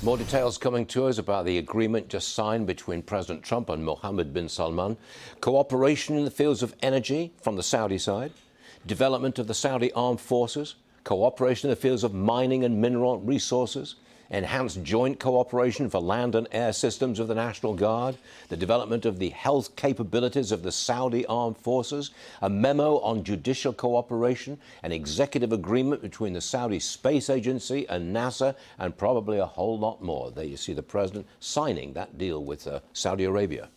More details coming to us about the agreement just signed between President Trump and Mohammed bin Salman. Cooperation in the fields of energy from the Saudi side, development of the Saudi armed forces, cooperation in the fields of mining and mineral resources, enhanced joint cooperation for land and air systems of the National Guard, the development of the health capabilities of the Saudi armed forces, a memo on judicial cooperation, an executive agreement between the Saudi Space Agency and NASA, and probably a whole lot more. There you see the president signing that deal with Saudi Arabia.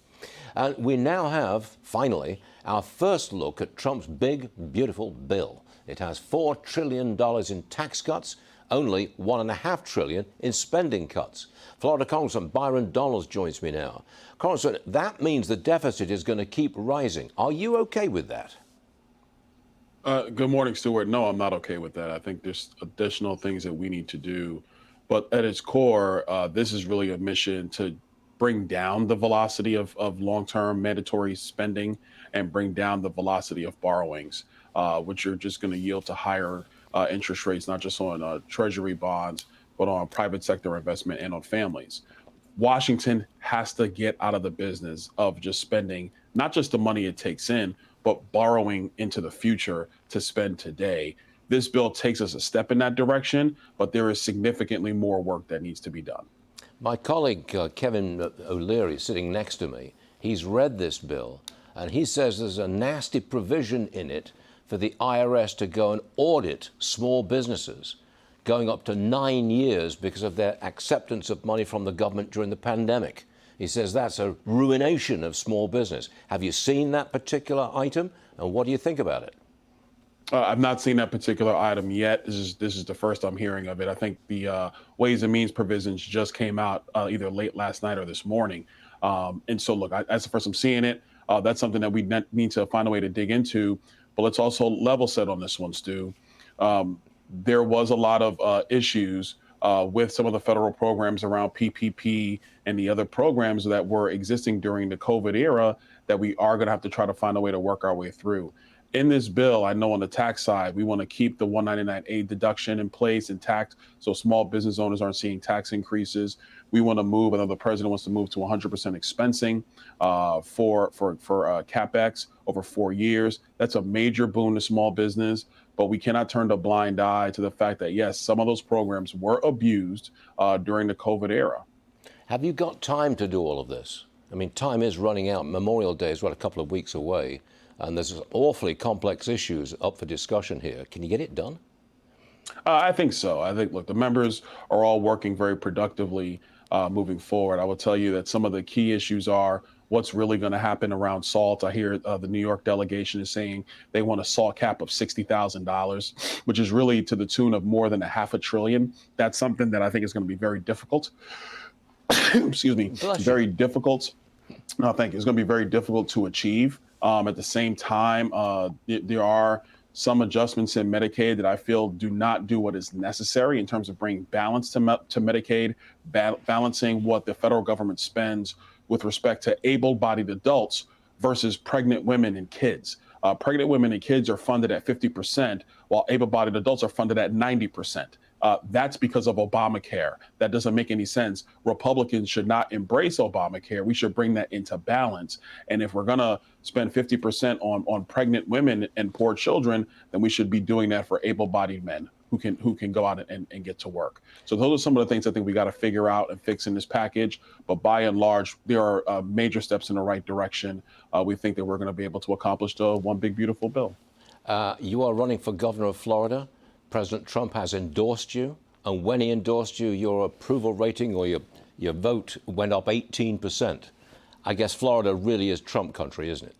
And we now have, finally, our first look at Trump's big, beautiful bill. It has $4 trillion in tax cuts, only $1.5 trillion in spending cuts. Florida Congressman Byron Donald joins me now. Congressman, that means the deficit is going to keep rising. Are you okay with that? Good morning, Stuart. No, I'm not okay with that. I think there's additional things that we need to do. But at its core, this is really a mission to bring down the velocity of long-term mandatory spending and bring down the velocity of borrowings, which are just going to yield to higher interest rates, not just on treasury bonds, but on private sector investment and on families. Washington has to get out of the business of just spending, not just the money it takes in, but borrowing into the future to spend today. This bill takes us a step in that direction, but there is significantly more work that needs to be done. My colleague Kevin O'Leary, sitting next to me, he's read this bill, and he says there's a nasty provision in it for the IRS to go and audit small businesses, going up to 9 years because of their acceptance of money from the government during the pandemic. He says that's a ruination of small business. Have you seen that particular item, and what do you think about it? I've not seen that particular item yet. This is the first I'm hearing of it. I think the Ways and Means provisions just came out either late last night or this morning. And so, look, that's the first I'm seeing it. That's something that we need to find a way to dig into. But let's also level set on this one, Stu. There was a lot of issues with some of the federal programs around PPP and the other programs that were existing during the COVID era that we are going to have to try to find a way to work our way through. In this bill, I know on the tax side, we want to keep the 199A deduction in place intact so small business owners aren't seeing tax increases. We want to move, I know the president wants to move to 100% expensing for CapEx over 4 years. That's a major boon to small business, but we cannot turn a blind eye to the fact that, yes, some of those programs were abused during the COVID era. Have you got time to do all of this? I mean, time is running out. Memorial Day is, a couple of weeks away. And there's awfully complex issues up for discussion here. Can you get it done? I think so. I think, look, the members are all working very productively moving forward. I will tell you that some of the key issues are what's really going to happen around SALT. I hear the New York delegation is saying they want a SALT cap of $60,000, which is really to the tune of more than $500 billion. That's something that I think is going to be very difficult. Excuse me. Very difficult. No, thank you. It's going to be very difficult to achieve. At the same time, there are some adjustments in Medicaid that I feel do not do what is necessary in terms of bringing balance to Medicaid, balancing what the federal government spends with respect to able-bodied adults versus pregnant women and kids. Pregnant women and kids are funded at 50%, while able-bodied adults are funded at 90%. That's because of Obamacare. That doesn't make any sense. Republicans should not embrace Obamacare. We should bring that into balance. And if we're going to spend 50% on pregnant women and poor children, then we should be doing that for able-bodied men who can go out and get to work. So those are some of the things I think we got to figure out and fix in this package. But by and large, there are major steps in the right direction. We think that we're going to be able to accomplish the one big, beautiful bill. You are running for governor of Florida. President Trump has endorsed you, and when he endorsed you, your approval rating or your vote went up 18%. I guess Florida really is Trump country, isn't it?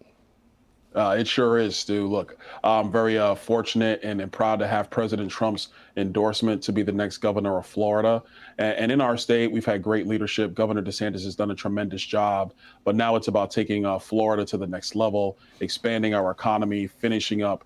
It sure is, Stu. Look, I'm very fortunate and proud to have President Trump's endorsement to be the next governor of Florida. And in our state, we've had great leadership. Governor DeSantis has done a tremendous job. But now it's about taking Florida to the next level, expanding our economy, finishing up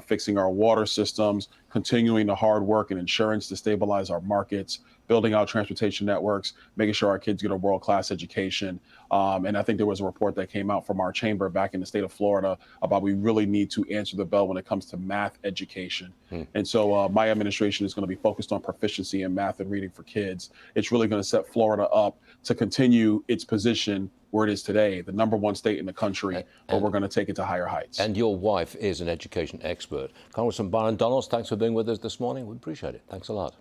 fixing our water systems, continuing the hard work in insurance to stabilize our markets, building out transportation networks, making sure our kids get a world-class education. And I think there was a report that came out from our chamber back in the state of Florida about we really need to answer the bell when it comes to math education. And so my administration is going to be focused on proficiency in math and reading for kids. It's really going to set Florida up to continue its position where it is today, the #1 state in the country, but we're going to take it to higher heights. And your wife is an education expert. Congressman Byron Donald, thanks for being with us this morning. We appreciate it. Thanks a lot.